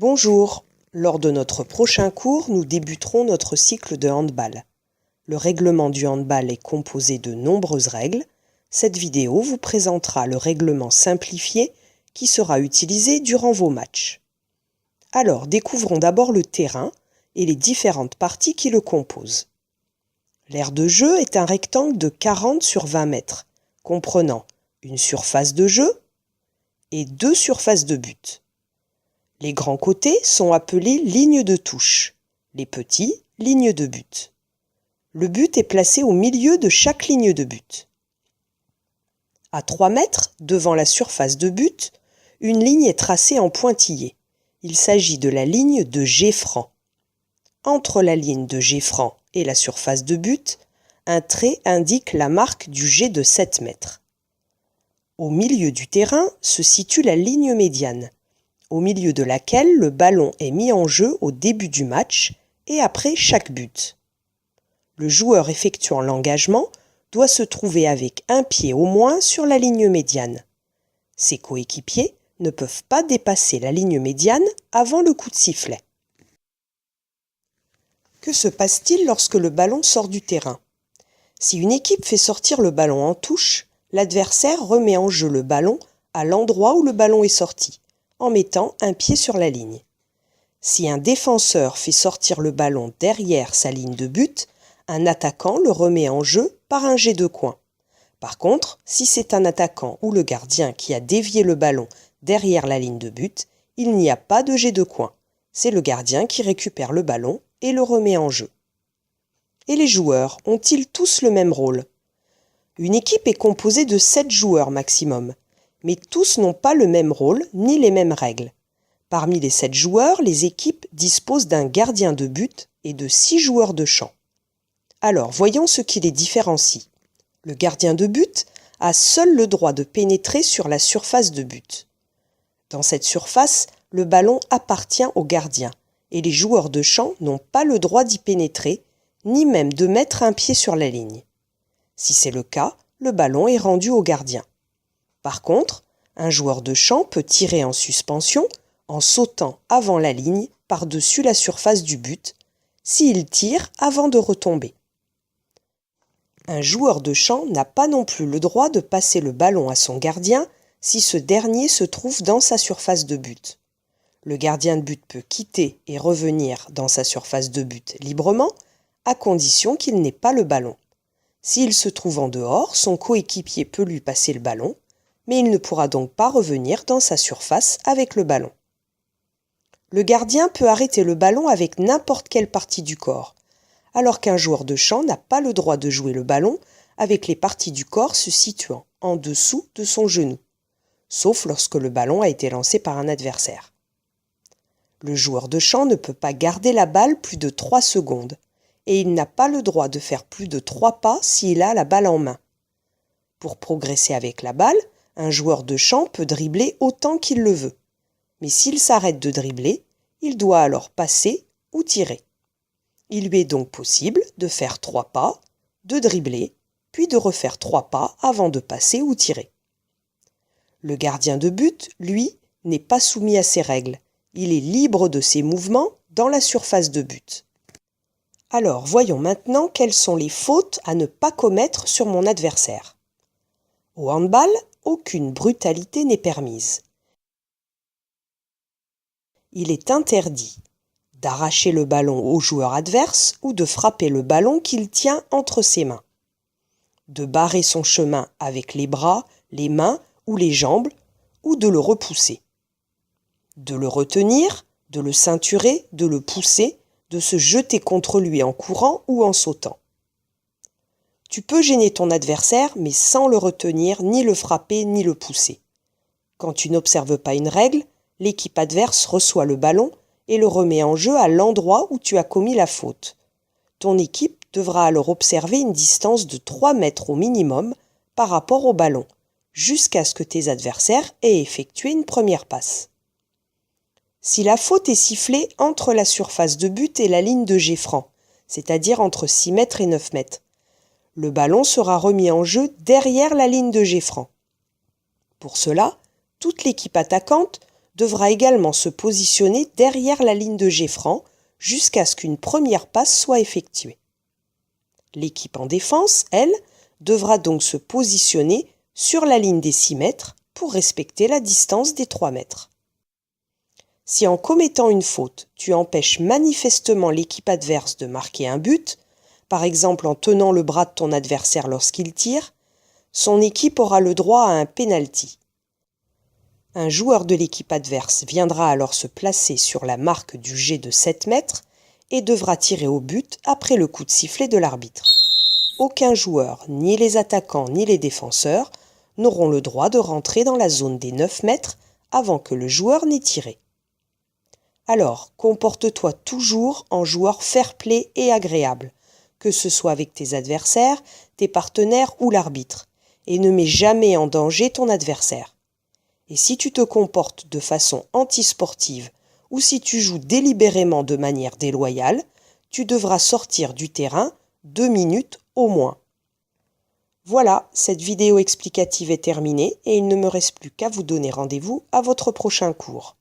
Bonjour, lors de notre prochain cours, nous débuterons notre cycle de handball. Le règlement du handball est composé de nombreuses règles. Cette vidéo vous présentera le règlement simplifié qui sera utilisé durant vos matchs. Alors, découvrons d'abord le terrain et les différentes parties qui le composent. L'aire de jeu est un rectangle de 40 sur 20 mètres, comprenant une surface de jeu et 2 surfaces de but. Les grands côtés sont appelés lignes de touche, les petits, lignes de but. Le but est placé au milieu de chaque ligne de but. À 3 mètres, devant la surface de but, une ligne est tracée en pointillé. Il s'agit de la ligne de jet franc. Entre la ligne de jet franc et la surface de but, un trait indique la marque du jet de 7 mètres. Au milieu du terrain se situe la ligne médiane, au milieu de laquelle le ballon est mis en jeu au début du match et après chaque but. Le joueur effectuant l'engagement doit se trouver avec un pied au moins sur la ligne médiane. Ses coéquipiers ne peuvent pas dépasser la ligne médiane avant le coup de sifflet. Que se passe-t-il lorsque le ballon sort du terrain? Si une équipe fait sortir le ballon en touche, l'adversaire remet en jeu le ballon à l'endroit où le ballon est sorti, en mettant un pied sur la ligne. Si un défenseur fait sortir le ballon derrière sa ligne de but, un attaquant le remet en jeu par un jet de coin. Par contre, si c'est un attaquant ou le gardien qui a dévié le ballon derrière la ligne de but, il n'y a pas de jet de coin. C'est le gardien qui récupère le ballon et le remet en jeu. Et les joueurs ont-ils tous le même rôle? Une équipe est composée de 7 joueurs maximum, mais tous n'ont pas le même rôle ni les mêmes règles. Parmi les 7 joueurs, les équipes disposent d'un gardien de but et de 6 joueurs de champ. Alors, voyons ce qui les différencie. Le gardien de but a seul le droit de pénétrer sur la surface de but. Dans cette surface, le ballon appartient au gardien et les joueurs de champ n'ont pas le droit d'y pénétrer, ni même de mettre un pied sur la ligne. Si c'est le cas, le ballon est rendu au gardien. Par contre, un joueur de champ peut tirer en suspension en sautant avant la ligne par-dessus la surface du but, s'il tire avant de retomber. Un joueur de champ n'a pas non plus le droit de passer le ballon à son gardien si ce dernier se trouve dans sa surface de but. Le gardien de but peut quitter et revenir dans sa surface de but librement, à condition qu'il n'ait pas le ballon. S'il se trouve en dehors, son coéquipier peut lui passer le ballon, mais il ne pourra donc pas revenir dans sa surface avec le ballon. Le gardien peut arrêter le ballon avec n'importe quelle partie du corps, alors qu'un joueur de champ n'a pas le droit de jouer le ballon avec les parties du corps se situant en dessous de son genou, sauf lorsque le ballon a été lancé par un adversaire. Le joueur de champ ne peut pas garder la balle plus de 3 secondes, et il n'a pas le droit de faire plus de 3 pas s'il a la balle en main. Pour progresser avec la balle, un joueur de champ peut dribbler autant qu'il le veut. Mais s'il s'arrête de dribbler, il doit alors passer ou tirer. Il lui est donc possible de faire 3 pas, de dribbler, puis de refaire 3 pas avant de passer ou tirer. Le gardien de but, lui, n'est pas soumis à ces règles. Il est libre de ses mouvements dans la surface de but. Alors, voyons maintenant quelles sont les fautes à ne pas commettre sur mon adversaire. Au handball, aucune brutalité n'est permise. Il est interdit d'arracher le ballon au joueur adverse ou de frapper le ballon qu'il tient entre ses mains, de barrer son chemin avec les bras, les mains ou les jambes ou de le repousser, de le retenir, de le ceinturer, de le pousser, de se jeter contre lui en courant ou en sautant. Tu peux gêner ton adversaire, mais sans le retenir, ni le frapper, ni le pousser. Quand tu n'observes pas une règle, l'équipe adverse reçoit le ballon et le remet en jeu à l'endroit où tu as commis la faute. Ton équipe devra alors observer une distance de 3 mètres au minimum par rapport au ballon, jusqu'à ce que tes adversaires aient effectué une première passe. Si la faute est sifflée entre la surface de but et la ligne de jet franc, c'est-à-dire entre 6 mètres et 9 mètres, le ballon sera remis en jeu derrière la ligne de jet franc. Pour cela, toute l'équipe attaquante devra également se positionner derrière la ligne de jet franc jusqu'à ce qu'une première passe soit effectuée. L'équipe en défense, elle, devra donc se positionner sur la ligne des 6 mètres pour respecter la distance des 3 mètres. Si en commettant une faute, tu empêches manifestement l'équipe adverse de marquer un but, par exemple en tenant le bras de ton adversaire lorsqu'il tire, son équipe aura le droit à un penalty. Un joueur de l'équipe adverse viendra alors se placer sur la marque du jet de 7 mètres et devra tirer au but après le coup de sifflet de l'arbitre. Aucun joueur, ni les attaquants ni les défenseurs, n'auront le droit de rentrer dans la zone des 9 mètres avant que le joueur n'ait tiré. Alors, comporte-toi toujours en joueur fair-play et agréable, que ce soit avec tes adversaires, tes partenaires ou l'arbitre, et ne mets jamais en danger ton adversaire. Et si tu te comportes de façon antisportive ou si tu joues délibérément de manière déloyale, tu devras sortir du terrain 2 minutes au moins. Voilà, cette vidéo explicative est terminée et il ne me reste plus qu'à vous donner rendez-vous à votre prochain cours.